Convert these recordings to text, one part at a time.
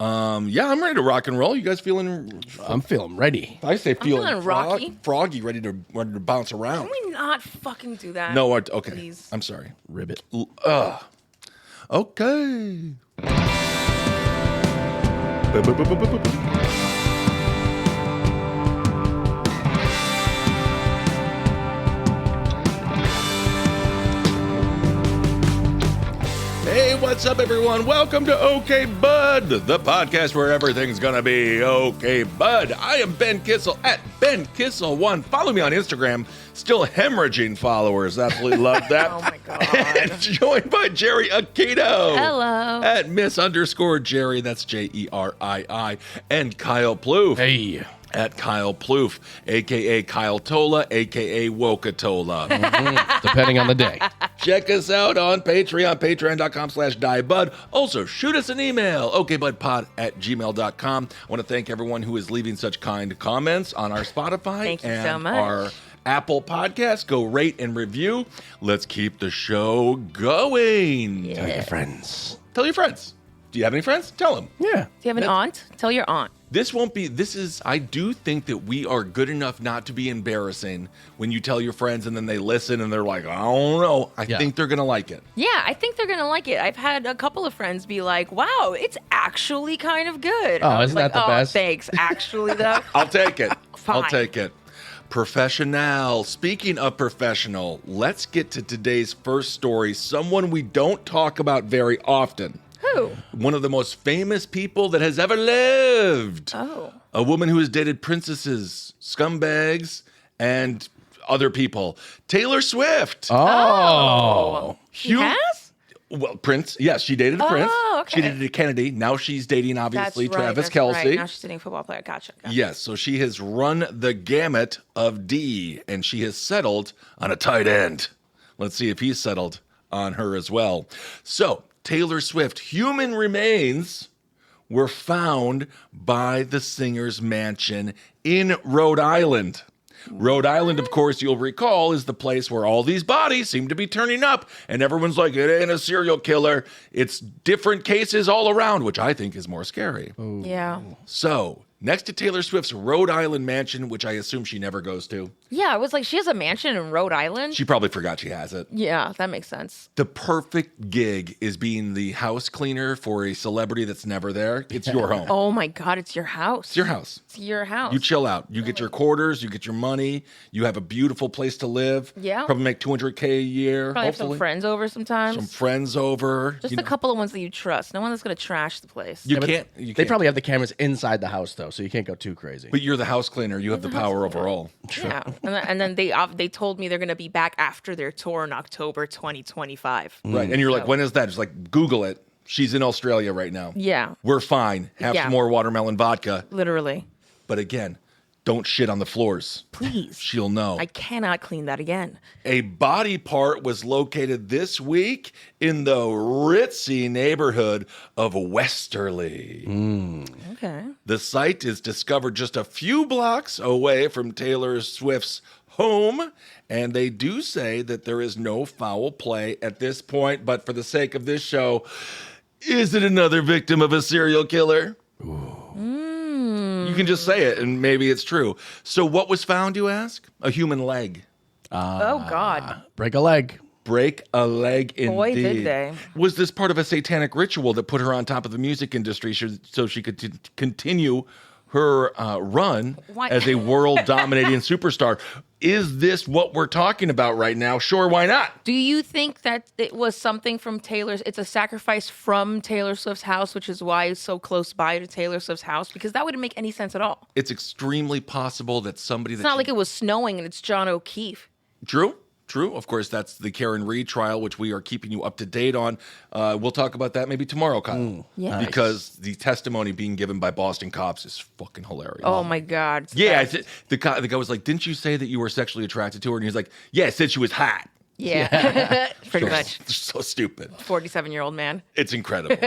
Yeah, I'm ready to rock and roll. You guys feeling? I'm feeling ready. I say feeling rocky. froggy, ready to bounce around. Can we not fucking do that? No, okay. Please. I'm sorry. Ribbit. Okay. Hey, what's up, everyone? Welcome to Okay Bud, the podcast where everything's gonna be okay, bud. I am Ben Kissel at Ben Kissel1. Follow me on Instagram. Still hemorrhaging followers. Absolutely love that. Oh my God. And joined by Jerry Aquino. Hello. At Miss_Jerry. That's Jerii. And Kyle Plouffe. Hey. At Kyle Plouffe, a.k.a. Kyle Tola, a.k.a. Wokatola. Depending on the day. Check us out on Patreon, patreon.com/diebud. Also, shoot us an email, okbudpod@gmail.com. I want to thank everyone who is leaving such kind comments on our Spotify Thank you and so much. our Apple Podcast. Go rate and review. Let's keep the show going. Yeah. Tell your friends. Tell your friends. Do you have any friends? Tell them. Yeah. Do you have an aunt? Tell your aunt. I do think that we are good enough not to be embarrassing when you tell your friends and then they listen and they're like, I don't know. I think they're going to like it. Yeah, I think they're going to like it. I've had a couple of friends be like, wow, it's actually kind of good. Oh, I was isn't like, that the best? Thanks. Actually, though. I'll take it. Fine. I'll take it. Professional. Speaking of professional, let's get to today's first story. Someone we don't talk about very often. Who? One of the most famous people that has ever lived. Oh. A woman who has dated princesses, scumbags, and other people. Taylor Swift. Oh. He has? Well, Prince. Yes, she dated a prince. Okay. She dated a Kennedy. Now she's dating, obviously, That's right, Travis that's Kelce. Right. Now she's dating a football player. Gotcha. Yes, so she has run the gamut of D, and she has settled on a tight end. Let's see if he's settled on her as well. So, Taylor Swift, human remains were found by the singer's mansion in Rhode Island. Rhode Island, of course, you'll recall, is the place where all these bodies seem to be turning up, and everyone's like, it ain't a serial killer. It's different cases all around, which I think is more scary. Yeah. So, next to Taylor Swift's Rhode Island mansion, which I assume she never goes to. Yeah, I was like, she has a mansion in Rhode Island? She probably forgot she has it. Yeah, that makes sense. The perfect gig is being the house cleaner for a celebrity that's never there. It's your home. Oh my God, it's your house. It's your house. It's your house. You chill out. You get your quarters. You get your money. You have a beautiful place to live. Yeah. Probably make $200K a year. Probably have hopefully. some friends over sometimes. Some friends over. Just a couple of ones that you trust. No one that's going to trash the place. You but can't. They probably have the cameras inside the house, though, so you can't go too crazy. But you're the house cleaner. You have the power over all. Yeah. And then they told me they're going to be back after their tour in October 2025. Right. And you're like, when is that? Just like, Google it. She's in Australia right now. Yeah. We're fine. Have some more watermelon vodka. Literally. But again, don't shit on the floors. Please. She'll know. I cannot clean that again. A body part was located this week in the ritzy neighborhood of Westerly. Okay. The site is discovered just a few blocks away from Taylor Swift's home, and they do say that there is no foul play at this point, but for the sake of this show, is it another victim of a serial killer? You can just say it, and maybe it's true. So what was found, you ask? A human leg. Oh, God. Break a leg. Break a leg indeed. Boy, did they. Was this part of a satanic ritual that put her on top of the music industry so she could continue her run Why- as a world-dominating superstar? Is this what we're talking about right now? Sure, why not? Do you think that it was something from Taylor's? It's a sacrifice from Taylor Swift's house, which is why it's so close by to Taylor Swift's house? Because that wouldn't make any sense at all. It's extremely possible that somebody It's not like it was snowing and it's John O'Keefe. True. Of course, that's the Karen Reed trial, which we are keeping you up to date on. We'll talk about that maybe tomorrow, Kyle. Yeah. Nice. Because the testimony being given by Boston cops is fucking hilarious. Oh my God. It's Yeah, bad. the guy was like, "Didn't you say that you were sexually attracted to her?" And he was like, "Yeah, I said she was hot." Yeah. Pretty much. So stupid. 47-year-old man. It's incredible.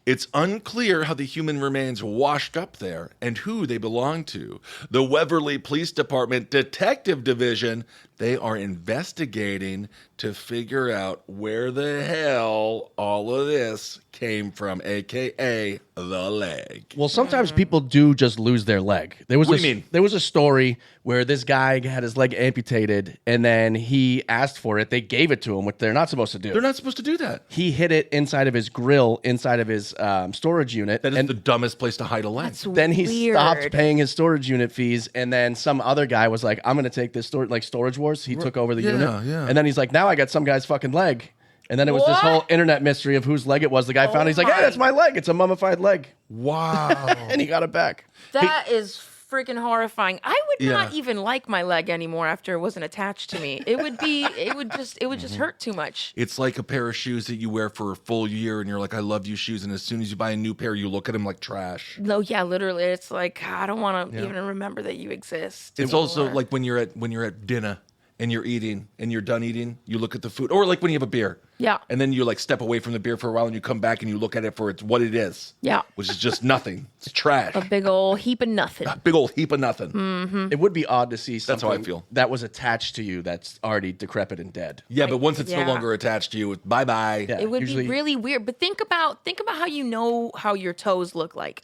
It's unclear how the human remains washed up there and who they belong to. The Westerly Police Department Detective Division They are investigating to figure out where the hell all of this came from, a.k.a. the leg. Well, sometimes people do just lose their leg. What do you mean? There was a story where this guy had his leg amputated, and then he asked for it. They gave it to him, which they're not supposed to do. They're not supposed to do that. He hid it inside of his grill, inside of his storage unit. That is the dumbest place to hide a leg. That's Then he weird. stopped paying his storage unit fees, and then some other guy was like, "I'm going to take this Storage Wars." He took over the unit, yeah. and then he's like, "Now I got some guy's fucking leg." And then it was this What? whole internet mystery of whose leg it was. The guy found it. He's like, "Hey, that's my leg. It's a mummified leg," Wow. and he got it back. That is freaking horrifying. I would Yeah. not even like my leg anymore after it wasn't attached to me. It would just hurt too much. It's like a pair of shoes that you wear for a full year and you're like, I love you shoes. And as soon as you buy a new pair, you look at them like trash. No, yeah, literally. It's like I don't want to even remember that you exist. It's anymore. also like when you're at dinner and you're eating and you're done eating, you look at the food, or like when you have a beer. Yeah. And then you like step away from the beer for a while and you come back and you look at it for it's what it is. Yeah. Which is just nothing. It's trash. a big old heap of nothing. A big old heap of nothing. It would be odd to see That's something how I feel. that was attached to you that's already decrepit and dead. Yeah, but once it's no Yeah. longer attached to you, bye bye. Yeah. It would usually- be really weird. But think about how you know how your toes look like.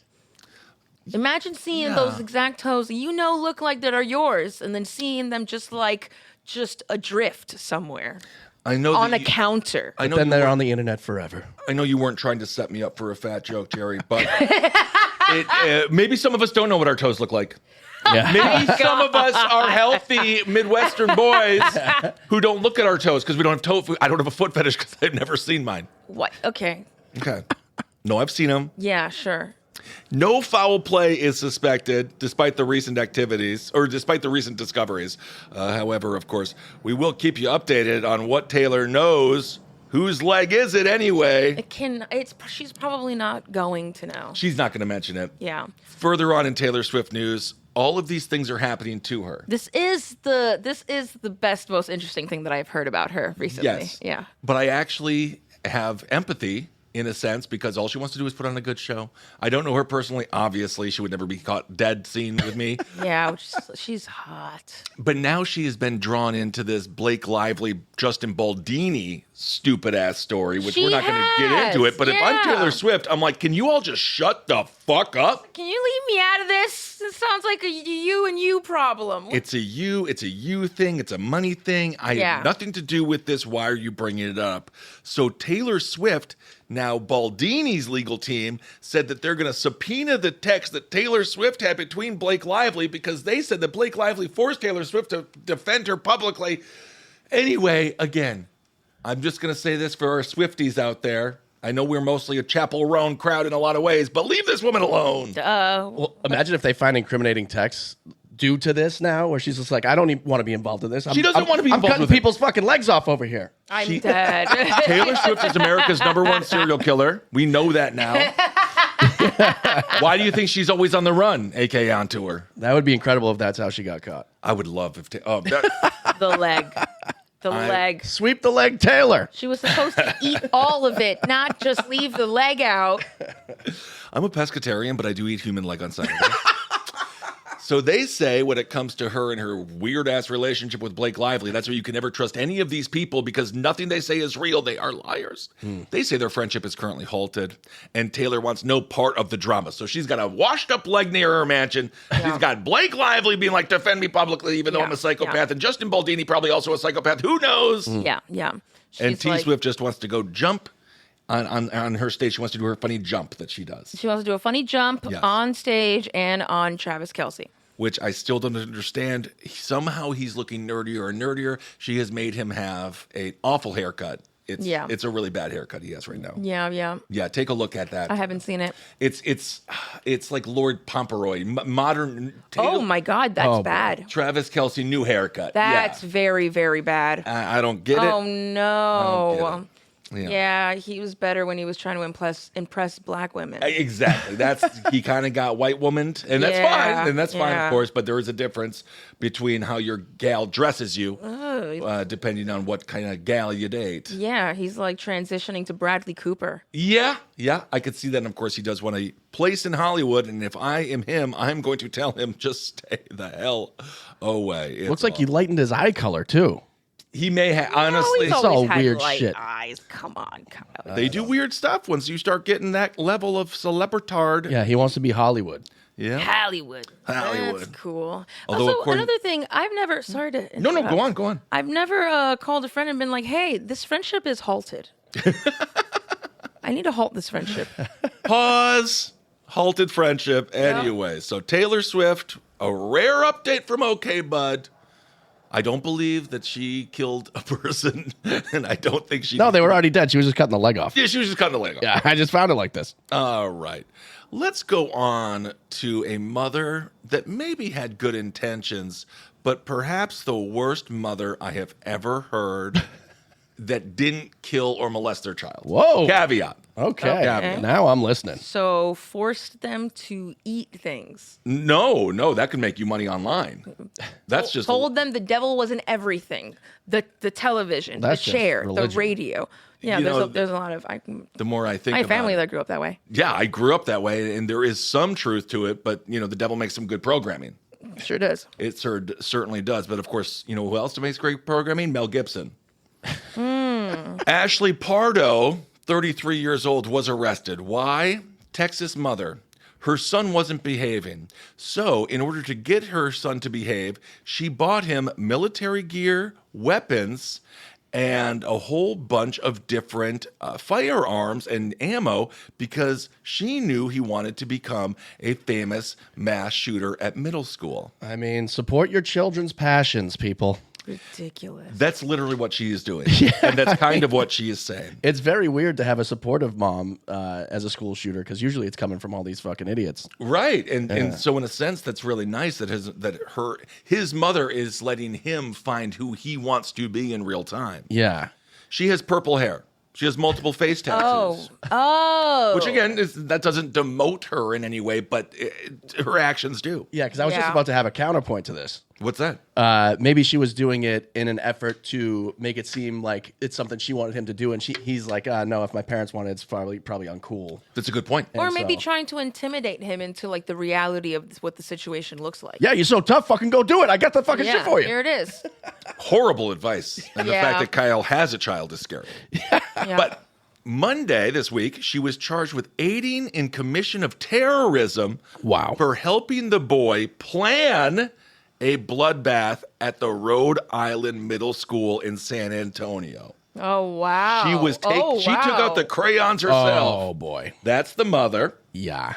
Imagine seeing those exact toes that you know look like that are yours, and then seeing them just adrift somewhere I know on that a counter. I know Then you they're weren't- on the internet forever. I know you weren't trying to set me up for a fat joke, Jerry, but maybe some of us don't know what our toes look like. Yeah. Maybe some of us are healthy Midwestern boys who don't look at our toes because we don't have I don't have a foot fetish because I've never seen mine. What? Okay. Okay. No, I've seen them. Yeah, sure. No foul play is suspected, despite the recent activities or despite the recent discoveries. However, of course, we will keep you updated on what Taylor knows. Whose leg is it anyway? She's probably not going to know. She's not going to mention it. Yeah. Further on in Taylor Swift news, all of these things are happening to her. This is the best, most interesting thing that I've heard about her recently. Yes. Yeah. But I actually have empathy in a sense because all she wants to do is put on a good show. I don't know her personally. Obviously, she would never be caught dead seen with me. Yeah, she's hot. But now she has been drawn into this Blake Lively-Justin Baldini stupid ass story, which we're not going to get into it. But if I'm yeah. Taylor Swift, I'm like, can you all just shut the fuck up? Can you leave me out of this? It sounds like a you and you problem. It's a you thing. It's a money thing. I have nothing to do with this. Why are you bringing it up? So Taylor Swift, now Baldini's legal team, said that they're going to subpoena the text that Taylor Swift had between Blake Lively because they said that Blake Lively forced Taylor Swift to defend her publicly. Anyway, again, I'm just going to say this for our Swifties out there. I know we're mostly a Chapel Roan crowd in a lot of ways, but leave this woman alone. Well, imagine if they find incriminating texts due to this now, where she's just like, I don't even want to be involved in this. She doesn't want to be I'm involved cutting with it. people's fucking legs off over here. I'm dead. Taylor Swift is America's #1 serial killer. We know that now. Why do you think she's always on the run, aka on tour? That would be incredible if that's how she got caught. I would love if. The leg. The leg. Sweep the leg, Taylor. She was supposed to eat all of it, not just leave the leg out. I'm a pescatarian, but I do eat human leg on Saturday. So they say when it comes to her and her weird-ass relationship with Blake Lively, that's why you can never trust any of these people because nothing they say is real. They are liars. They say their friendship is currently halted, and Taylor wants no part of the drama. So she's got a washed-up leg near her mansion. Yeah. She's got Blake Lively being like, defend me publicly, even though I'm a psychopath, and Justin Baldini probably also a psychopath. Who knows? Yeah. And She's T like- Swift just wants to go jump on her stage. She wants to do her funny jump that she does. She wants to do a funny jump Yes. on stage and on Travis Kelce. Which I still don't understand. Somehow he's looking nerdier and nerdier. She has made him have an awful haircut. It's a really bad haircut he has right now. Yeah. Yeah, take a look at that. I haven't seen it. It's like Lord Pomeroy, modern. Oh my God, that's boy. bad. Travis Kelce new haircut. That's yeah. very, very bad. I don't get it. Oh no. I don't get it. Yeah, he was better when he was trying to impress black women. Exactly. He kind of got white womaned, and that's fine. And that's fine, of course. But there is a difference between how your gal dresses you, depending on what kind of gal you date. Yeah, he's like transitioning to Bradley Cooper. Yeah, I could see that. And of course, he does want a place in Hollywood. And if I am him, I'm going to tell him just stay the hell away. Looks like he lightened his eye color too. He may have, honestly. He's It's always all had weird light shit. eyes. Come on, Kyle. They do weird stuff once you start getting that level of celebritard. Yeah, he wants to be Hollywood. Yeah. Hollywood. Hollywood. That's cool. Although, also, according- another thing, I've never. Sorry to. No, interrupt. go on. I've never called a friend and been like, "Hey, this friendship is halted. I need to halt this friendship." Pause. Halted friendship. Anyway, so Taylor Swift, a rare update from OK Bud. I don't believe that she killed a person, and I don't think she. No, they were already dead. She was just cutting the leg off. Yeah, she was just cutting the leg off. Yeah, I just found it like this. All right. Let's go on to a mother that maybe had good intentions, but perhaps the worst mother I have ever heard that didn't kill or molest their child. Whoa. Caveat. Okay. Okay. Now I'm listening. So forced them to eat things. No, that could make you money online. That's just Told them the devil was in everything. The television, That's the just chair, the religion. radio. Yeah, You know, there's a lot of. the more I think My about family it. that grew up that way. Yeah, I grew up that way, and there is some truth to it, but, the devil makes some good programming. Sure does. It certainly does. But, of course, who else makes great programming? Mel Gibson. Ashley Pardo, 33 years old, was arrested. Why? Texas mother. Her son wasn't behaving. So, in order to get her son to behave, she bought him military gear, weapons, and a whole bunch of different firearms and ammo because she knew he wanted to become a famous mass shooter at middle school. I mean, support your children's passions, people. Ridiculous. That's literally what she is doing. And that's kind of what she is saying. It's very weird to have a supportive mom as a school shooter because usually it's coming from all these fucking idiots. Right. And so in a sense that's really nice that his mother is letting him find who he wants to be in real time. Yeah. She has purple hair. She has multiple face tattoos. Oh. Which again, that doesn't demote her in any way, but her actions do. Yeah, because I was just Yeah. about to have a counterpoint to this. What's that? Maybe she was doing it in an effort to make it seem like it's something she wanted him to do, and he's like, no, if my parents wanted, it's probably uncool. That's a good point. Or And maybe so- trying to intimidate him into like the reality of what the situation looks like. Yeah, you're so tough. Fucking go do it. I got the fucking shit for you. Here it is. Horrible advice. And the Yeah. fact that Kyle has a child is scary. Yeah. But Monday this week, she was charged with aiding in commission of terrorism. Wow. For helping the boy plan a bloodbath at the Rhode Island Middle School in San Antonio. Oh wow. She took out the crayons herself. Oh boy. That's the mother. Yeah.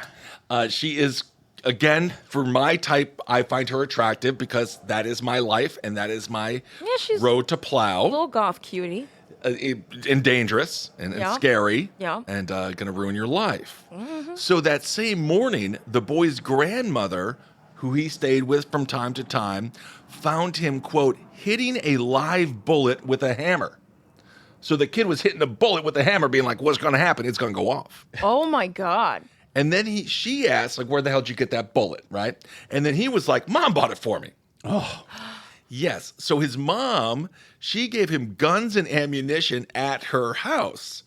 She is, again, for my type, I find her attractive because that is my life and that is my she's road to plow. little goth cutie. And dangerous and Yeah. scary Yeah. and going to ruin your life. So that same morning, the boy's grandmother, who he stayed with from time to time, found him, quote, hitting a live bullet with a hammer. So the kid was hitting a bullet with a hammer, being like, what's going to happen? It's going to go off. Oh my god. And then she asked, like, where the hell did you get that bullet, right? And then he was like, Mom bought it for me. Oh. Yes. So his mom, she gave him guns and ammunition at her house.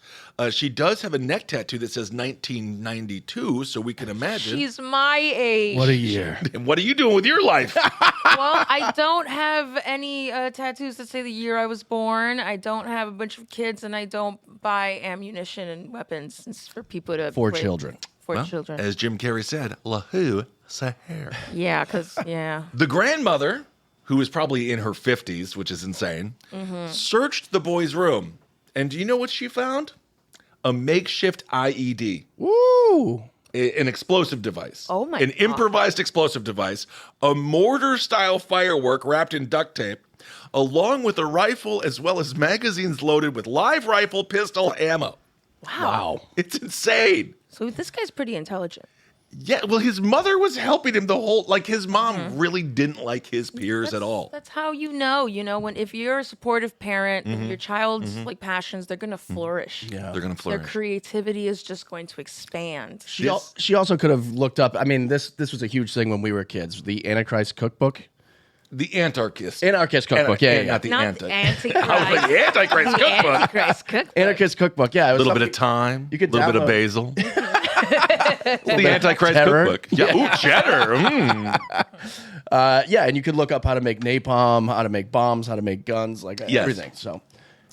She does have a neck tattoo that says 1992, so we can imagine. She's my age. What a year. And what are you doing with your life? Well, I don't have any tattoos that say the year I was born. I don't have a bunch of kids, and I don't buy ammunition and weapons. It's for people to For play- children. For Well, children. as Jim Carrey said, Lahu Sahar. Yeah, because The grandmother, who is probably in her 50s, which is insane, searched the boy's room. And do you know what she found? A makeshift IED. Woo. An explosive device. Oh my An God. improvised explosive device, a mortar-style firework wrapped in duct tape, along with a rifle as well as magazines loaded with live rifle pistol ammo. wow. It's insane. So this guy's pretty intelligent. Yeah, well, his mother was helping him the whole. Like his mom really didn't like his peers at all. That's how you know. When if you're a supportive parent, and your child's like passions, they're gonna flourish. Yeah. They're gonna flourish. Their creativity is just going to expand. She also could have looked up. I mean, this was a huge thing when we were kids. The Antichrist cookbook. The Anarchist. Anarchist cookbook. Not the Not anti. the Antichrist. I was like, the Antichrist The cookbook. Antichrist cookbook. Anarchist cookbook. Yeah. A little bit of thyme. You could a little bit of download- basil. The Antichrist cheddar. cookbook. Yeah. Ooh, cheddar. Yeah, and you could look up how to make napalm, how to make bombs, how to make guns, like Yes. everything. So,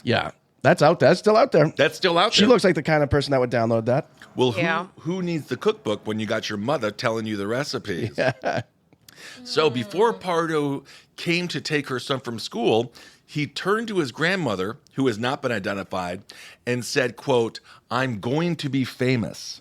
yeah, that's out there. That's still out there. That's still out She there. looks like the kind of person that would download that. Well, Yeah. who needs the cookbook when you got your mother telling you the recipes? So before Pardo came to take her son from school, he turned to his grandmother, who has not been identified, and said, quote, "I'm going to be famous."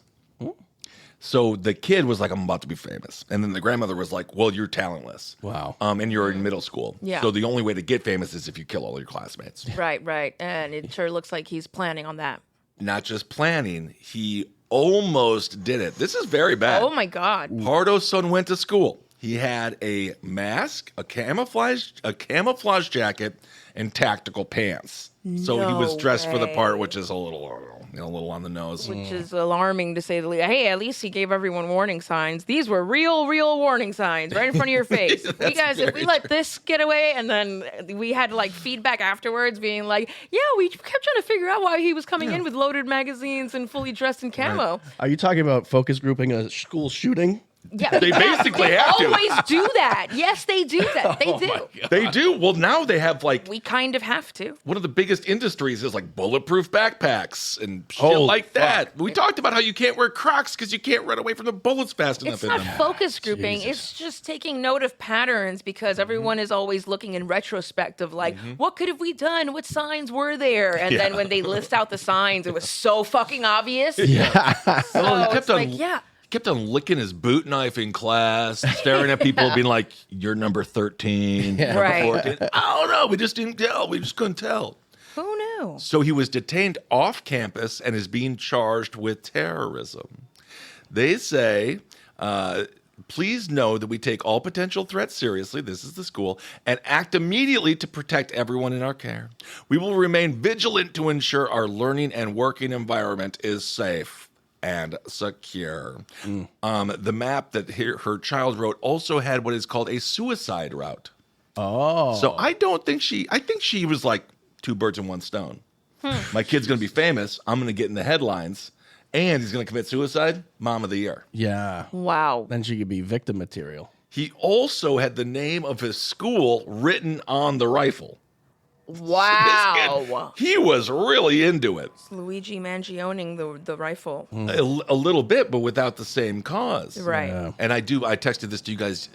So the kid was like, "I'm about to be famous." And then the grandmother was like, "Well, you're talentless. Wow. And you're in middle school. Yeah. So the only way to get famous is if you kill all your classmates." Right. And it sure looks like he's planning on that. Not just planning, he almost did it. This is very bad. Oh my God. Pardo's son went to school. He had a mask, a camouflage jacket, and tactical pants. So he was No dressed for the part, way. which is a little on the nose. Which is alarming to say the least. Hey, at least he gave everyone warning signs. These were real warning signs right in front of your face. If we let this get away, and then we had like feedback afterwards being like, yeah, we kept trying to figure out why he was coming in with loaded magazines and fully dressed in camo. Are you talking about focus grouping a school shooting? Yeah, They basically have to. always do that. Yes, they do that. They do. They do. Well, now they have like We kind of have to. one of the biggest industries is like bulletproof backpacks and shit Oh, like that. We talked about how you can't wear Crocs because you can't run away from the bullets fast enough It's in not them. focus grouping. It's just taking note of patterns because everyone is always looking in retrospect of like, what could have we done? What signs were there? And then when they list out the signs, it was so fucking obvious. Yeah. So Oh, he it's kept on, like, yeah. kept on licking his boot knife in class, staring at people, being like, "You're number 13, number Right. 14." I don't know. We just didn't tell. We just couldn't tell. Who knew? So he was detained off campus and is being charged with terrorism. They say, please know that we take all potential threats seriously. This is the school, and act immediately to protect everyone in our care. We will remain vigilant to ensure our learning and working environment is safe and secure. The map that her child wrote also had what is called a suicide route. Oh. So I think she was like two birds in one stone. My kid's going to be famous. I'm going to get in the headlines, and he's going to commit suicide. Mom of the year. Yeah. Wow. Then she could be victim material. He also had the name of his school written on the rifle. Wow. He was really into it. Luigi Mangioning the rifle. A little bit, but without the same cause. Right. Yeah. And I texted this to you guys.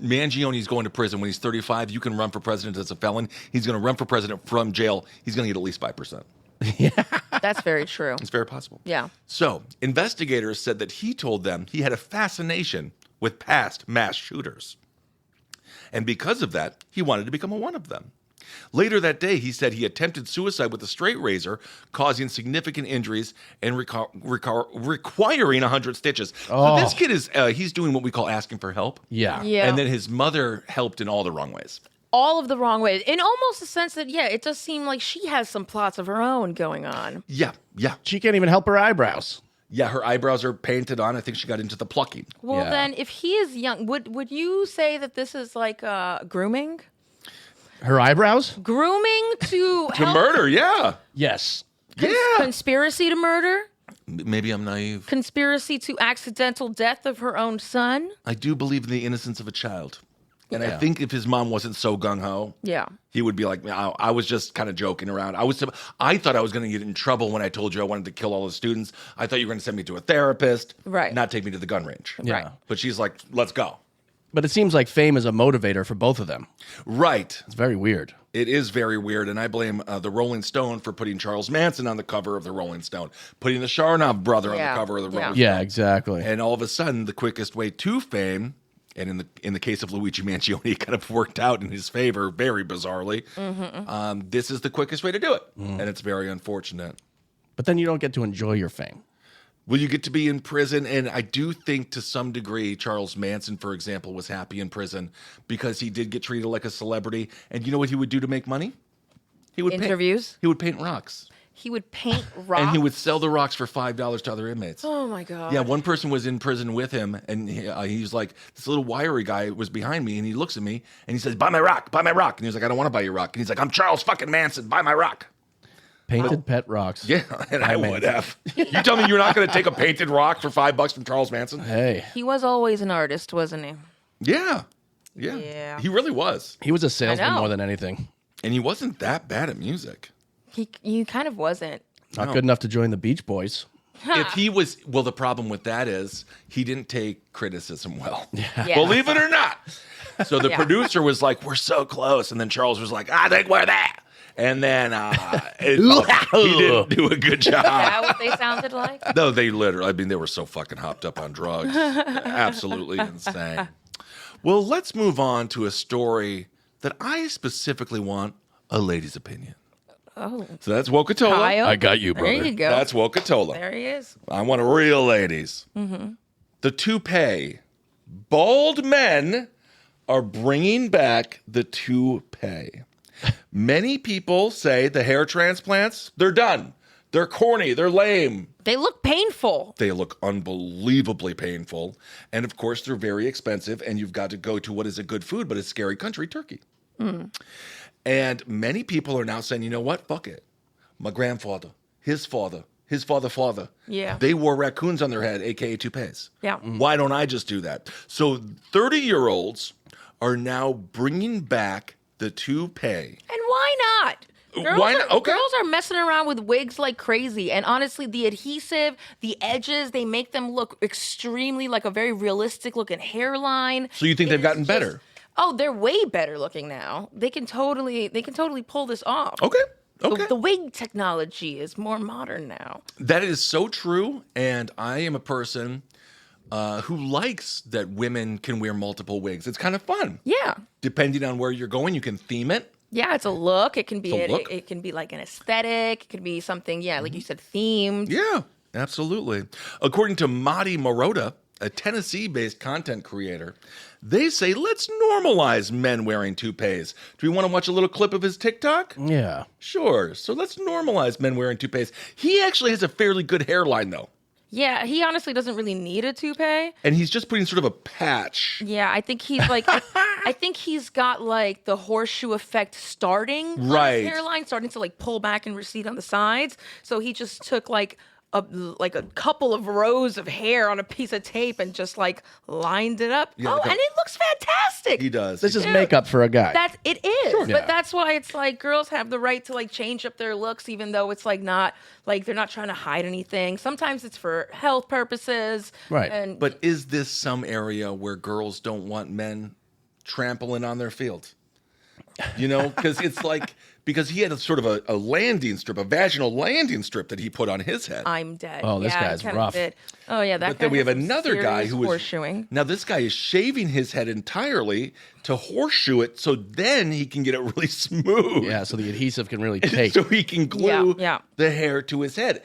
Mangioni's going to prison when he's 35. You can run for president as a felon. He's going to run for president from jail. He's going to get at least 5%. That's very true. It's very possible. Yeah. So, investigators said that he told them he had a fascination with past mass shooters. And because of that, he wanted to become one of them. Later that day, he said he attempted suicide with a straight razor, causing significant injuries and requiring 100 stitches. So this kid he's doing what we call asking for help. Yeah. Yeah. And then his mother helped in all the wrong ways. All of the wrong ways. In almost the sense that, yeah, it does seem like she has some plots of her own going on. Yeah. She can't even help her eyebrows. Yeah, her eyebrows are painted on. I think she got into the plucking. Well, Yeah. then, if he is young, would you say that this is like grooming? Her eyebrows? Grooming to To murder, yeah. Yes. Yeah. Conspiracy to murder? Maybe I'm naive. Conspiracy to accidental death of her own son? I do believe in the innocence of a child. And I think if his mom wasn't so gung-ho, Yeah. he would be like, I was just kind of joking around. I thought I was going to get in trouble when I told you I wanted to kill all the students. I thought you were going to send me to a therapist, Right. not take me to the gun range. Right. But she's like, let's go. But it seems like fame is a motivator for both of them. Right. It's very weird. It is very weird, and I blame the Rolling Stone for putting Charles Manson on the cover of the Rolling Stone, putting the Sharnoff brother on Yeah. the cover of the Rolling Stone. Yeah, exactly. And all of a sudden, the quickest way to fame, and in the case of Luigi Mangione, it kind of worked out in his favor, very bizarrely. This is the quickest way to do it, and it's very unfortunate. But then you don't get to enjoy your fame. Well, you get to be in prison, and I do think to some degree Charles Manson, for example, was happy in prison because he did get treated like a celebrity. And you know what he would do to make money? He would Interviews? He would paint rocks. He would paint rocks? And he would sell the rocks for $5 to other inmates. Oh, my God. Yeah, one person was in prison with him, and he's like, this little wiry guy was behind me, and he looks at me, and he says, buy my rock, buy my rock. And he's like, I don't want to buy your rock. And he's like, I'm Charles fucking Manson, buy my rock. Painted pet rocks. Yeah, and I would have. You tell me you're not going to take a painted rock for $5 from Charles Manson? Hey. He was always an artist, wasn't he? Yeah. Yeah. He really was. He was a salesman know. more than anything. And he wasn't that bad at music. He kind of wasn't. Not good enough to join the Beach Boys. If he was, well, the problem with that is he didn't take criticism well. Yeah. Believe it or not. So the Yeah. producer was like, we're so close. And then Charles was like, I think we're there. And then he didn't do a good job. Is that what they sounded like? No, they literally, I mean, they were so fucking hopped up on drugs. Absolutely insane. Well, let's move on to a story that I specifically want a lady's opinion. Oh. So that's Wokatola. Kyle? I got you, brother. There you go. That's Wokatola. There he is. I want a real ladies. Mm-hmm. The toupee. Bald men are bringing back the toupee. Many people say the hair transplants, they're done. They're corny. They're lame. They look painful. They look unbelievably painful. And of course, they're very expensive. And you've got to go to what is a good food, but a scary country, Turkey. And many people are now saying, you know what? Fuck it. My grandfather, his father, Yeah. they wore raccoons on their head, a.k.a. toupees. Yeah. Why don't I just do that? So 30-year-olds are now bringing back the toupee. And why not? Why not? Okay. Girls are messing around with wigs like crazy. And honestly, the adhesive, the edges, they make them look extremely like a very realistic looking hairline. So you think they've gotten It's better? just- oh, they're way better looking now. They can totally pull this off. Okay. Okay. The wig technology is more modern now. That is so true. And I am a person who likes that women can wear multiple wigs. It's kind of fun. Yeah. Depending on where you're going, you can theme it. Yeah, it's a look. It can be It's a look. it can be like an aesthetic. It can be something, yeah, like you said, themed. Yeah, absolutely. According to Madi Marotta, a Tennessee-based content creator, they say, let's normalize men wearing toupees. Do we want to watch a little clip of his TikTok? Yeah. Sure. So let's normalize men wearing toupees. He actually has a fairly good hairline, though. Yeah, he honestly doesn't really need a toupee. And he's just putting sort of a patch. Yeah, I think he's like, I think he's got like the horseshoe effect starting on Right. his hairline, starting to like pull back and recede on the sides. So he just took like a couple of rows of hair on a piece of tape and just like lined it up. Yeah, like and it looks fantastic. He does. This is Dude. makeup for a guy. It is, Sure. but Yeah. that's why it's like girls have the right to like change up their looks, even though it's like not like they're not trying to hide anything. Sometimes it's for health purposes, Right. And But is this some area where girls don't want men trampling on their field? You know, because he had a sort of a landing strip, a vaginal landing strip that he put on his head. I'm dead. Oh, this Yeah, guy's he kinda rough. did. Oh yeah, that. But then guy we have has some another guy serious who is horseshoeing. Now this guy is shaving his head entirely to horseshoe it, so then he can get it really smooth. Yeah, so the adhesive can really take. So he can glue Yeah. the hair to his head.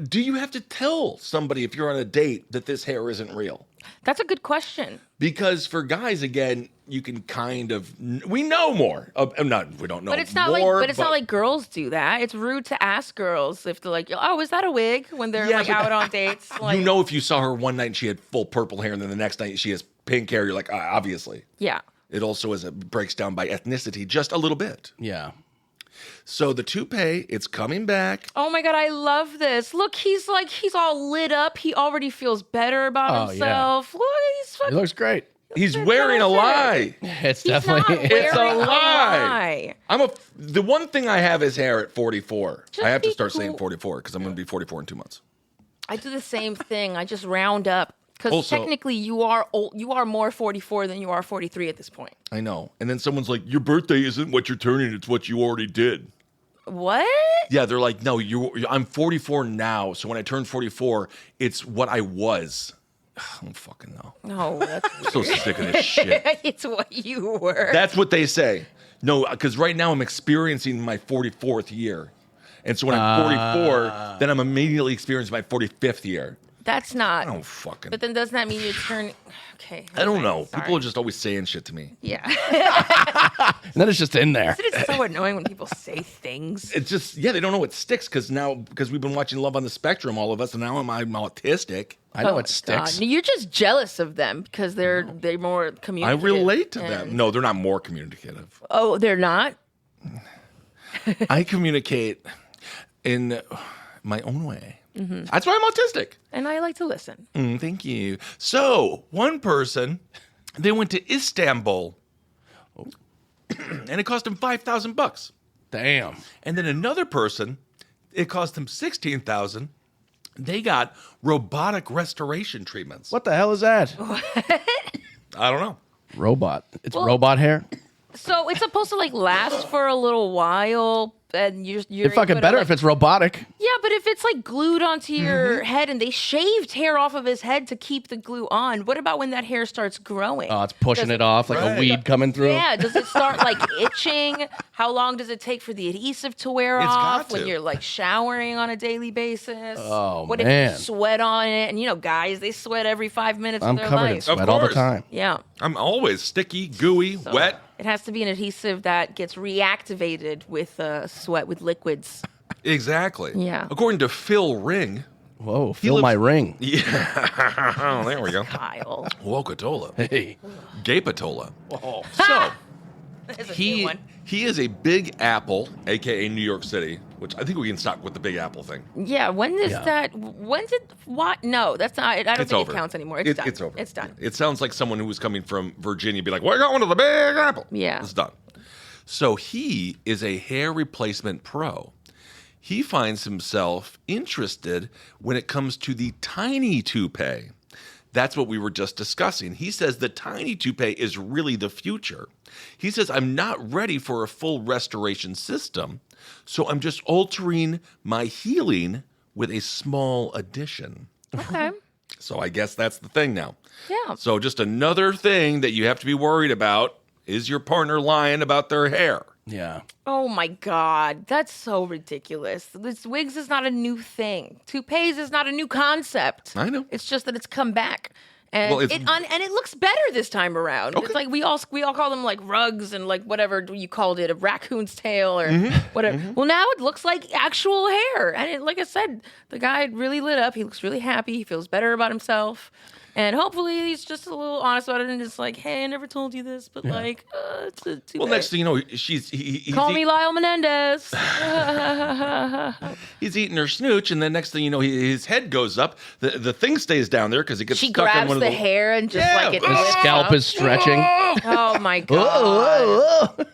Do you have to tell somebody if you're on a date that this hair isn't real? That's a good question. Because for guys, again, you can kind of we know more. We don't know. But it's not more, not like girls do that. It's rude to ask girls if they're like, "Oh, is that a wig?" when they're Yeah, like but out on dates. Like, you know, if you saw her one night and she had full purple hair, and then the next night she has pink hair, you're like, obviously. yeah. It also breaks down by ethnicity just a little bit. Yeah. So the toupee, it's coming back. Oh my god, I love this. Look, he's all lit up. He already feels better about Oh, yeah. himself. Look, he's It fucking. looks great. He's wearing a lie. It's He's not definitely. It's a wearing lie. The one thing I have is hair at 44. Just I have to be start saying cool. 44 because I'm going to be 44 in 2 months. I do the same thing. I just round up because Also- technically you are old. You are more 44 than you are 43 at this point. I know. And then someone's like, your birthday isn't what you're turning, it's what you already did. What? Yeah, they're like, no, I'm 44 now. So when I turn 44, it's what I was. I don't fucking know. No, that's I'm so sick of this shit. it's what you were. That's what they say. No, because right now I'm experiencing my 44th year. And so when I'm 44, then I'm immediately experiencing my 45th year. that's I not. don't fucking. But then doesn't that mean you turn? Okay. I don't know. Sorry. People are just always saying shit to me. Yeah. And then it's just in there. Isn't it so annoying when people say things? It's just they don't know what sticks because we've been watching Love on the Spectrum, all of us, and now I'm autistic. I know Oh, it sticks. God. You're just jealous of them because they're more I communicative. relate to and- them. No, they're not more communicative. Oh, they're not? I communicate in my own way. Mm-hmm. That's why I'm autistic. And I like to listen. Thank you. So, one person, they went to Istanbul, and it cost them $5,000. Damn. And then another person, it cost them $16,000. They got robotic restoration treatments. What the hell is that? I don't know. Robot. It's robot hair. So it's supposed to like last for a little while, and you're It's fucking able to, better like- if it's robotic. Yeah, but if it's like glued onto your head and they shaved hair off of his head to keep the glue on, what about when that hair starts growing? Oh, it's pushing Does it off like Right. a weed coming through. Yeah, does it start like itching? How long does it take for the adhesive to wear It's off got when to. you're like showering on a daily basis? Oh, what if man. you sweat on it? And you know, guys, they sweat every 5 minutes I'm of their covered in life. sweat all the course. time. Yeah. I'm always sticky, gooey, So wet. It has to be an adhesive that gets reactivated with sweat, with liquids. Exactly. Yeah. According to Phil Ring. Whoa, fill lives- my ring. Yeah. Oh, there we go. Kyle. Wokatola. Hey. Gapatola. Oh. So, There's a new he one. he is a Big Apple, a.k.a. New York City, which I think we can stop with the Big Apple thing. Yeah, when is Yeah. that? When did what? No, that's not. I don't It's think over. it counts anymore. It's done. It's over. It's done. It sounds like someone who was coming from Virginia be like, we're going to the Big Apple. Yeah. It's done. So he is a hair replacement pro. He finds himself interested when it comes to the tiny toupee. That's what we were just discussing. He says the tiny toupee is really the future. He says, I'm not ready for a full restoration system, so I'm just altering my healing with a small addition. Okay. So I guess that's the thing now. Yeah. So just another thing that you have to be worried about is your partner lying about their hair. Yeah. Oh my God, that's so ridiculous. This wigs is not a new thing. Toupees is not a new concept. I know. It's just that it's come back. And Well, it's- and it looks better this time around. Okay. It's like we all call them like rugs and like whatever you called it, a raccoon's tail or whatever. Well, now it looks like actual hair. And like I said, the guy really lit up. He looks really happy. He feels better about himself. And hopefully he's just a little honest about it and just like, hey, I never told you this, but like, it's a toupee. Well, next thing you know, he's Call me Lyle Menendez. he's eating her snooch, and then next thing you know, his head goes up. The thing stays down there because it gets She stuck on grabs one of the the hair and just Yeah. like it. The The lifts scalp up. is stretching. Oh my god!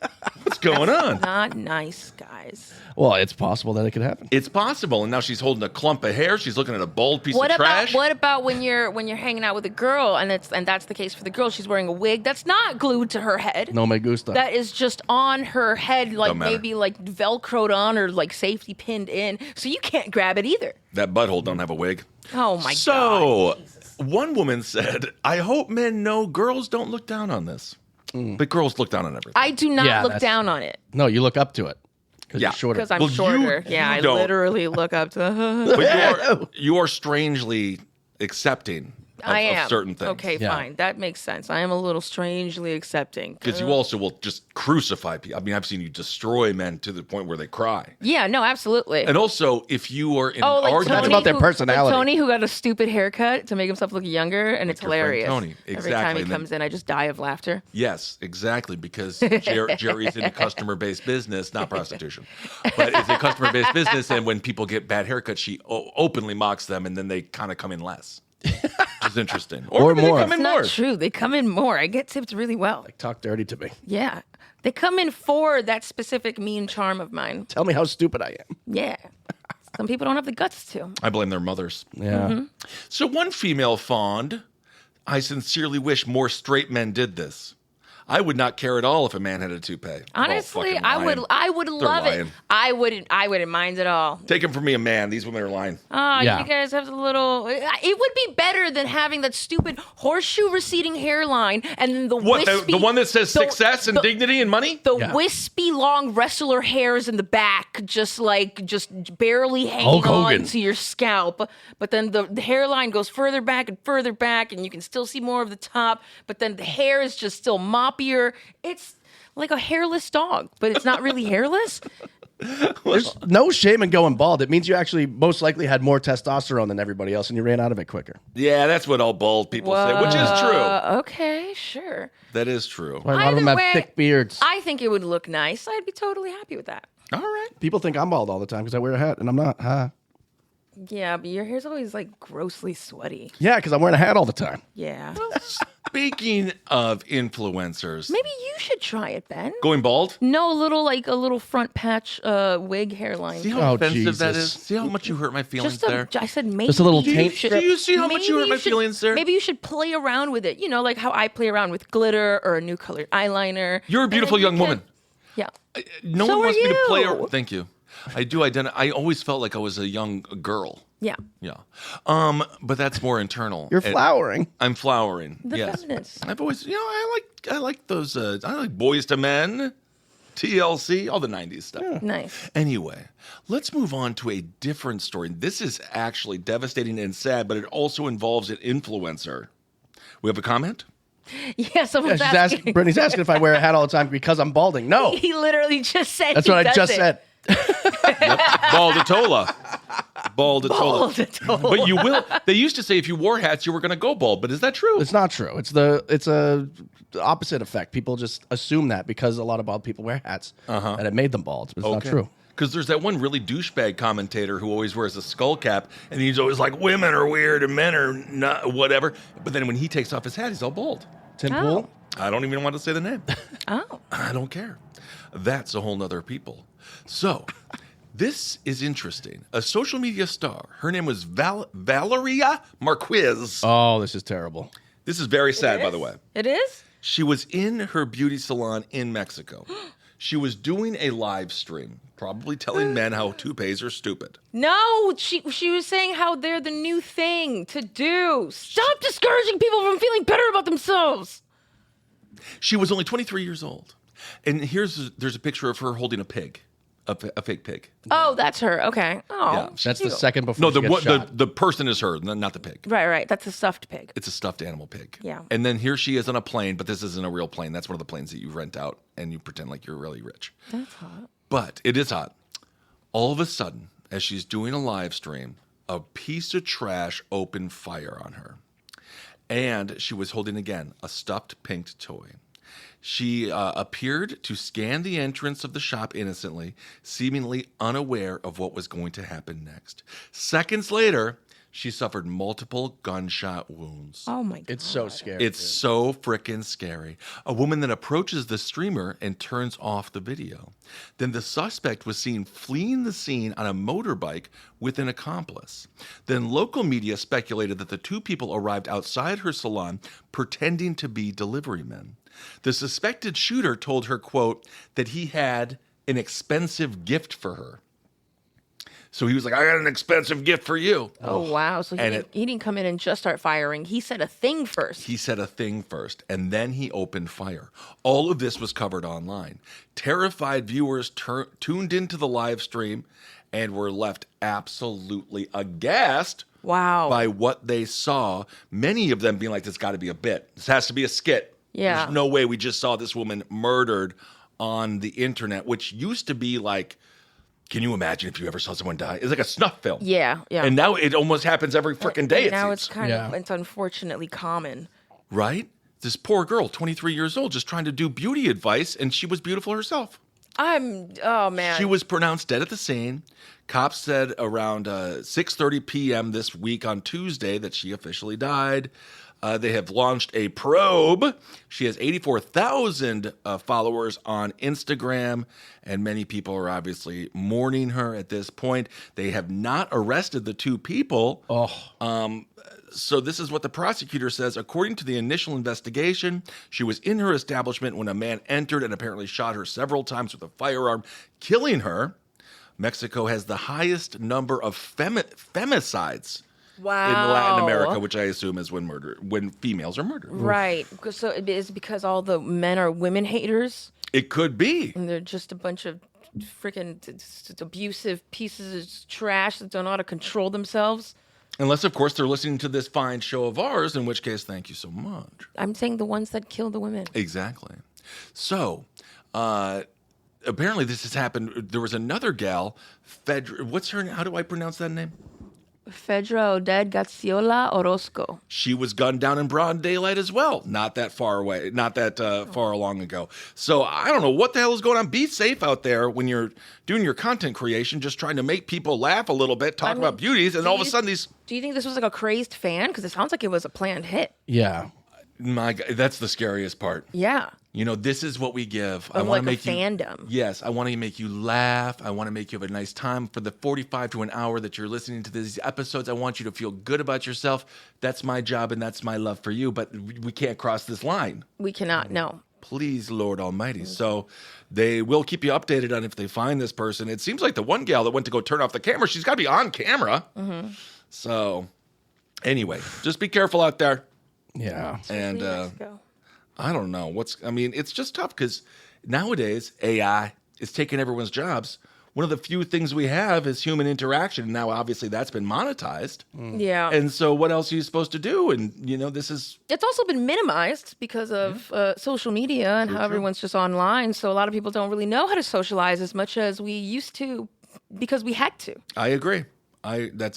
What's going on? Not nice, guys. Well, it's possible that it could happen. It's possible, and now she's holding a clump of hair. She's looking at a bald piece What of about trash. what about when you're hanging out with a girl and that's the case for the girl? She's wearing a wig that's not glued to her head. No me gusta. That is just on her head, like Don't matter. maybe like velcroed on or like safety pinned in, so you can't grab it either. That butthole don't have a wig. Oh my god! So, one woman said, "I hope men know girls don't look down on this, but girls look down on everything." I do not Yeah, look that's- down on it No, you look up to it. Because Yeah. you're shorter. because I'm Well, shorter. you Yeah, I don't. literally look up to. But you are strangely accepting of, I am of certain things. Okay, Yeah. fine. That makes sense. I am a little strangely accepting. Because you also will just crucify people. I mean, I've seen you destroy men to the point where they cry. Yeah, no, absolutely. And also, if you are in Oh, an like argument, That's about their who- personality. Like Tony, who got a stupid haircut to make himself look younger, and it's your friend hilarious. Tony. Every time Exactly. he And then- comes in, I just die of laughter. yes, exactly, because Jerry's in a customer-based business, not prostitution, but it's a customer-based business. And when people get bad haircuts, she openly mocks them, and then they kind of come in less. Which is interesting. Or maybe more. They come It's in not more. true. They come in more. I get tipped really well. Talk dirty to me. Yeah. They come in for that specific mean charm of mine. Tell me how stupid I am. Yeah. Some people don't have the guts to. I blame their mothers. Yeah. So one female fawned, I sincerely wish more straight men did this. I would not care at all if a man had a toupee. Honestly, Oh, I would love it. lying. I wouldn't mind at all. Take him from me, a man. These women are lying. Oh, Yeah. you guys have the little. It would be better than having that stupid horseshoe receding hairline and then the What, wispy, the one that says the- success and the- dignity and money? The Yeah. wispy long wrestler hairs in the back, just barely hanging Hulk on Hogan. to your scalp. But then the hairline goes further back, and you can still see more of the top. But then the hair is just still moppier. It's like a hairless dog, but it's not really hairless. There's no shame in going bald. It means you actually most likely had more testosterone than everybody else and you ran out of it quicker. Yeah, that's what all bald people say, which is true. Okay, sure. That is true. Why a lot of them Either have way, thick beards. I think it would look nice. I'd be totally happy with that. All right. People think I'm bald all the time because I wear a hat and I'm not. Huh? Yeah, but your hair's always like grossly sweaty. Yeah, because I'm wearing a hat all the time. Yeah. Speaking of influencers, Maybe you should try it, Ben. going bald. No, a little front patch wig hairline. See how Oh, offensive that is? Jesus. See how much you hurt my feelings Just there? I said maybe. Just a little you taint should- strip? Do you see how much you maybe hurt my should- feelings there? Maybe you should play around with it. You know, like how I play around with glitter or a new colored eyeliner. You're a And beautiful then you young can- woman. Yeah. No So one are wants me to play. you. Thank you. I do identify. I always felt like I was a young girl. Yeah. Yeah. But that's more internal. You're And flowering. I'm flowering. The yes. feminists. I've always, I like those. I like Boys to Men, TLC, all the '90s stuff. Nice. Anyway, let's move on to a different story. This is actually devastating and sad, but it also involves an influencer. We have a comment? Yeah, Yeah, someone's she's asking. asking. Brittany's asking if I wear a hat all the time because I'm balding. No, He literally just said that's he what I does just it. said. Baldatola. Baldatola. Baldatola. But you will. They used to say if you wore hats, you were going to go bald. But is that true? It's not true. It's a opposite effect. People just assume that because a lot of bald people wear hats and it made them bald. But it's not true. Because there's that one really douchebag commentator who always wears a skull cap, and he's always like, women are weird and men are not, whatever. But then when he takes off his hat, he's all bald. Tim Oh. Pool. I don't even want to say the name. Oh. I don't care. That's a whole nother people. So, this is interesting. A social media star, her name was Valeria Marquez. Oh, this is terrible. This is very sad, by the way. It is? She was in her beauty salon in Mexico. She was doing a live stream, probably telling men how toupees are stupid. No, she was saying how they're the new thing to do. Stop discouraging people from feeling better about themselves. She was only 23 years old. And there's a picture of her holding a pig, a fake pig. Oh, that's her. Okay. Oh, Yeah. That's the cute. second before No, she gets the shot. the person is her, not the pig. Right. That's a stuffed pig. It's a stuffed animal pig. Yeah. And then here she is on a plane, but this isn't a real plane. That's one of the planes that you rent out and you pretend like you're really rich. That's hot. But it is hot. All of a sudden, as she's doing a live stream, a piece of trash opened fire on her. And she was holding, again, a stuffed pink toy. She appeared to scan the entrance of the shop innocently, seemingly unaware of what was going to happen next. Seconds later, she suffered multiple gunshot wounds. Oh my god. It's so scary. It's so freaking scary. A woman then approaches the streamer and turns off the video. Then the suspect was seen fleeing the scene on a motorbike with an accomplice. Then local media speculated that the two people arrived outside her salon pretending to be delivery men. The suspected shooter told her, quote, that he had an expensive gift for her. So he was like, I got an expensive gift for you. Oh wow. So And he didn't come in and just start firing. He said a thing first. He said a thing first, and then he opened fire. All of this was covered online. Terrified viewers tuned into the live stream and were left absolutely aghast Wow. by what they saw. Many of them being like, this got to be a bit. This has to be a skit. Yeah. There's no way we just saw this woman murdered on the internet, which used to be like, can you imagine if you ever saw someone die? It's like a snuff film. Yeah. And now it almost happens every freaking day. Now it it's seems. kind of Yeah. it's unfortunately common. Right? This poor girl, 23 years old, just trying to do beauty advice, and she was beautiful herself. Oh man. She was pronounced dead at the scene. Cops said around 6:30 p.m. this week on Tuesday that she officially died. They have launched a probe. She has 84,000 followers on Instagram, and many people are obviously mourning her at this point. They have not arrested the two people. So this is what the prosecutor says. According to the initial investigation, she was in her establishment when a man entered and apparently shot her several times with a firearm, killing her. Mexico has the highest number of femicides in Latin America, which I assume is when females are murdered. Right. So it is because all the men are women haters, It could be. and they're just a bunch of freaking abusive pieces of trash that don't know how to control themselves. Unless, of course, they're listening to this fine show of ours, in which case, thank you so much. I'm saying the ones that kill the women. Exactly. So, apparently this has happened. There was another gal, what's her name? How do I pronounce that name? Fedra Oded Gaciola Orozco. She was gunned down in broad daylight as well. Not that far away, not that far long ago. So I don't know what the hell is going on. Be safe out there when you're doing your content creation, just trying to make people laugh a little bit, talk about beauties, and all of a sudden these... Do you think this was like a crazed fan? Because it sounds like it was a planned hit. Yeah. My God, that's the scariest part. Yeah. You know, this is what we give. I Of want like to make a you fandom. Yes, I want to make you laugh. I want to make you have a nice time for the 45 to an hour that you're listening to these episodes. I want you to feel good about yourself. That's my job and that's my love for you, but we can't cross this line. We cannot, no. Please, Lord Almighty. So they will keep you updated on if they find this person. It seems like the one gal that went to go turn off the camera, she's got to be on camera. So anyway, just be careful out there. Yeah. And Mexico. I don't know it's just tough because nowadays AI is taking everyone's jobs. One of the few things we have is human interaction. Now, obviously, that's been monetized. Yeah. And so what else are you supposed to do? And, this is... It's also been minimized because of social media and how everyone's just online. So a lot of people don't really know how to socialize as much as we used to because we had to. I agree. That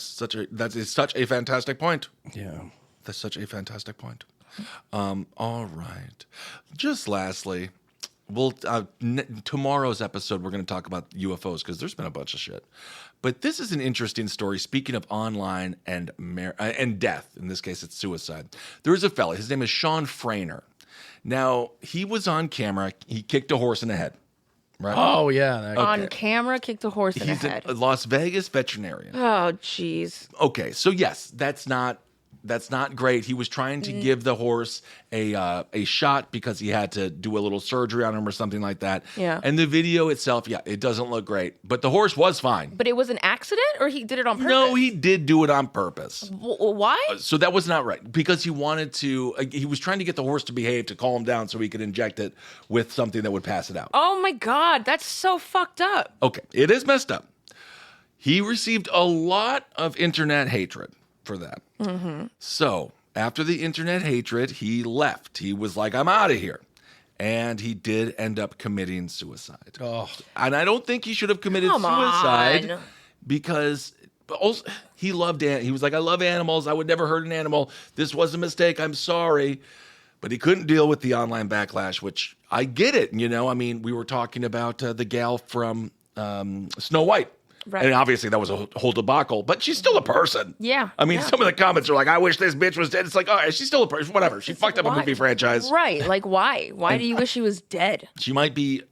is such a fantastic point. Yeah. That's such a fantastic point. All right. Just lastly, tomorrow's episode, we're going to talk about UFOs because there's been a bunch of shit. But this is an interesting story. Speaking of online and death, in this case, it's suicide. There is a fella. His name is Sean Frainer. Now, he was on camera. He kicked a horse in the head. Right? Oh, yeah. On camera, kicked a horse in the He's head. a Las Vegas veterinarian. Oh, jeez. Okay, so yes, that's not great. He was trying to give the horse a shot because he had to do a little surgery on him or something like that. Yeah. And the video itself, it doesn't look great. But the horse was fine. But it was an accident or he did it on purpose? No, he did do it on purpose. Why? So that was not right because he wanted to. He was trying to get the horse to behave to calm down so he could inject it with something that would pass it out. Oh my God, that's so fucked up. Okay, it is messed up. He received a lot of internet hatred for that. So after the internet hatred, he left. He was like, I'm out of here. And he did end up committing suicide. Oh. And I don't think he should have committed Come suicide on. because also, he was like, I love animals. I would never hurt an animal. This was a mistake. I'm sorry. But he couldn't deal with the online backlash, which I get it. I mean, we were talking about the gal from Snow White. Right. And obviously that was a whole debacle, but she's still a person. Yeah. I mean, yeah. some of the comments are like, I wish this bitch was dead. It's like, all right, she's still a person. Whatever. She fucked up a movie franchise. Right. Like, why? Why do you wish she was dead? She might be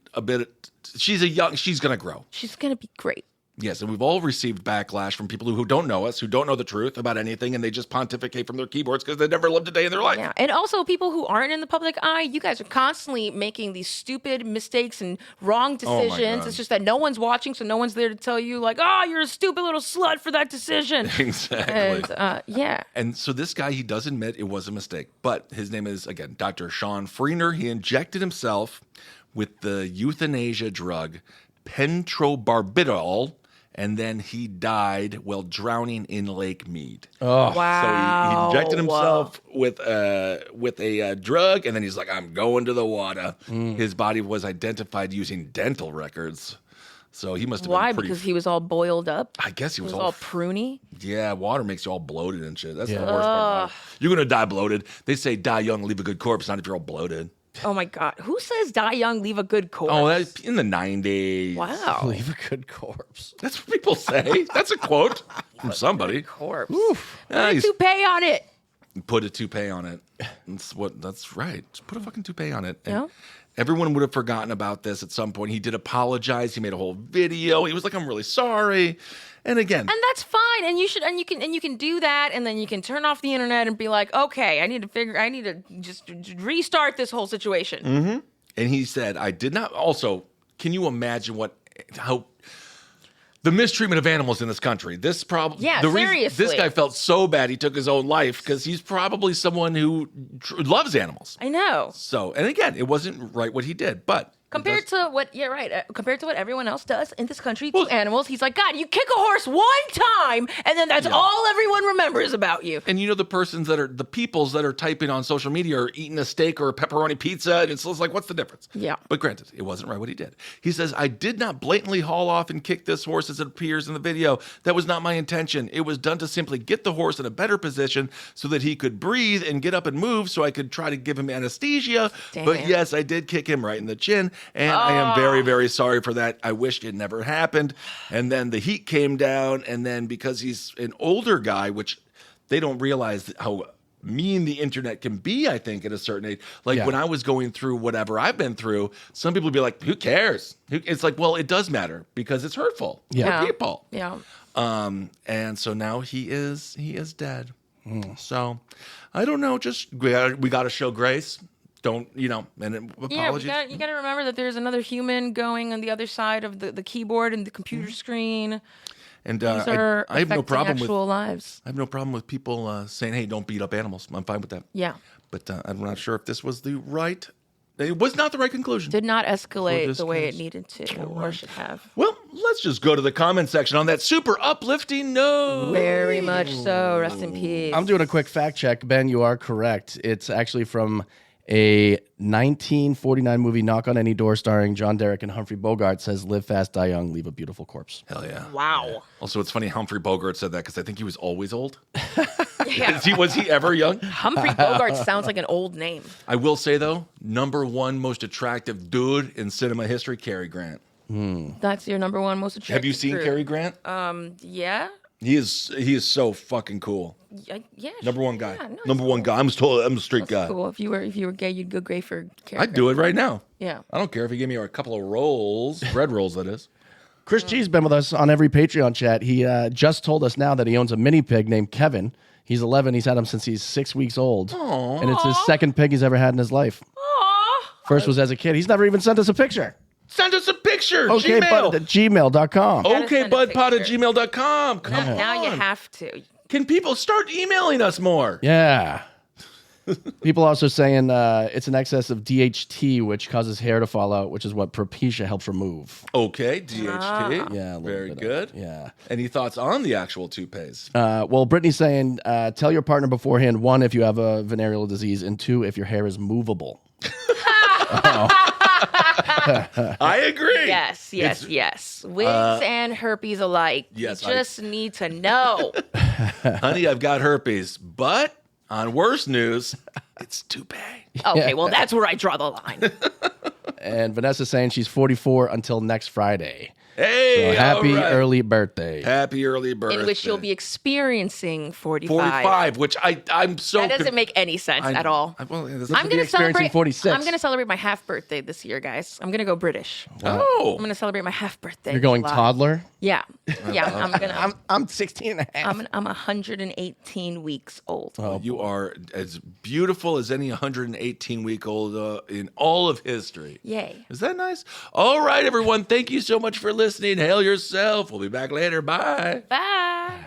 she's going to grow. She's going to be great. Yes, and we've all received backlash from people who don't know us, who don't know the truth about anything, and they just pontificate from their keyboards because they never lived a day in their life. Yeah. And also people who aren't in the public eye, you guys are constantly making these stupid mistakes and wrong decisions. God. It's just that no one's watching, so no one's there to tell you, like, oh, you're a stupid little slut for that decision. Exactly. And, yeah. And so this guy, he does admit it was a mistake. But his name is, again, Dr. Sean Frainer. He injected himself with the euthanasia drug pentobarbital, and then he died while drowning in Lake Mead. Oh. Wow. So he injected himself with a drug, and then he's like, I'm going to the water. His body was identified using dental records. So he must have Why? been pretty... Because he was all boiled up? I guess he was all pruny? Yeah, water makes you all bloated and shit. That's the worst part. You're going to die bloated. They say die young, leave a good corpse, not if you're all bloated. Oh my God. Who says die young, leave a good corpse? Oh, that's in the 90s. Wow. Leave a good corpse. That's what people say. That's a quote from somebody. Corpse. Ah, Put a toupee on it. put a toupee on it. That's right. Just put a fucking toupee on it. And Yeah. everyone would have forgotten about this at some point. He did apologize. He made a whole video. He was like, "I'm really sorry." And again, And that's fine. And you can do that, and then you can turn off the internet and be like, okay, I need to just restart this whole situation. and he said, "I did not." Also, can you imagine how the mistreatment of animals in this country? This problem. Yeah, This seriously. guy felt so bad he took his own life because he's probably someone who loves animals. I know. So, and again, it wasn't right what he did, but Compared to what everyone else does in this country to animals, he's like, God, you kick a horse one time, and then that's all everyone remembers about you. And you know, the peoples that are typing on social media are eating a steak or a pepperoni pizza, and it's like, what's the difference? Yeah. But granted, it wasn't right what he did. He says, "I did not blatantly haul off and kick this horse as it appears in the video. That was not my intention. It was done to simply get the horse in a better position so that he could breathe and get up and move so I could try to give him anesthesia. Damn. But yes, I did kick him right in the chin, and I am very, very sorry for that. I wished it never happened." And then the heat came down, and then because he's an older guy, which they don't realize how mean the internet can be, I think, at a certain age. Like when I was going through whatever I've been through, some people would be like, "Who cares?" It's like, well, it does matter because it's hurtful Yeah. for people. Yeah. And so now he is dead. So I don't know. Just we got to show grace. Don't and apologies. Yeah, you got to remember that there's another human going on the other side of the keyboard and the computer screen. And These are I have no affecting problem actual lives. I have no problem with people saying, "Hey, don't beat up animals." I'm fine with that. Yeah. But I'm not sure if this was the right. It was not the right conclusion. Did not For escalate this the way case. it needed to or should have. Well, let's just go to the comment section on that super uplifting note. Very much so. Rest in peace. I'm doing a quick fact check. Ben, you are correct. It's actually from a 1949 movie, Knock on Any Door, starring John Derek and Humphrey Bogart. Says, "Live fast, die young, leave a beautiful corpse." Hell yeah. Wow. Also, it's funny Humphrey Bogart said that because I think he was always old. Yeah. Was he ever young? Humphrey Bogart sounds like an old name. I will say, though, #1 most attractive dude in cinema history, Cary Grant. That's your number one most attractive. Have you seen group. Cary Grant? Yeah. He is so fucking cool. Yeah. #1 guy. Yeah, no, Number one guy. I'm a straight guy. Cool. If you were gay, you'd go gay for Cary I'd do it right now. Yeah. I don't care if you give me a couple of rolls, bread rolls, that is. Chris G's been with us on every Patreon chat. He just told us now that he owns a mini pig named Kevin. He's 11. He's had him since he's 6 weeks old. Aww. And it's his second pig he's ever had in his life. Aw. First was as a kid. He's never even sent us a picture. Send us a picture. Okay, Gmail. bud at gmail.com. Gotta send a OKBudPod@gmail.com. Come on. Now you have to. Can people start emailing us more? Yeah. People also saying it's an excess of DHT, which causes hair to fall out, which is what Propecia helps remove. Okay, DHT. Yeah, a little Very bit of- good. yeah. Any thoughts on the actual toupees? Well, Brittany's saying tell your partner beforehand, 1, if you have a venereal disease, and 2, if your hair is movable. I agree. Yes. Wigs and herpes alike. yes, You just need to know. Honey, I've got herpes, but on worse news, it's toupee. Okay, well, that's where I draw the line. And Vanessa's saying she's 44 until next Friday. Hey, So happy all right. early birthday. Happy early birthday. In which you'll be experiencing 45. 45, which I'm so... That doesn't make any sense at all. Well, yeah, I'm be gonna experiencing celebrate. 46. I'm gonna celebrate my half birthday this year, guys. I'm gonna go British. oh. I'm gonna celebrate my half birthday. You're going July. toddler? Yeah. I'm gonna. I'm 16 and a half. I'm 118 weeks old. You are as beautiful as any 118-week-old in all of history. Yay. Is that nice? All right, everyone. Thank you so much for listening. Hail yourself. We'll be back later. Bye. Bye.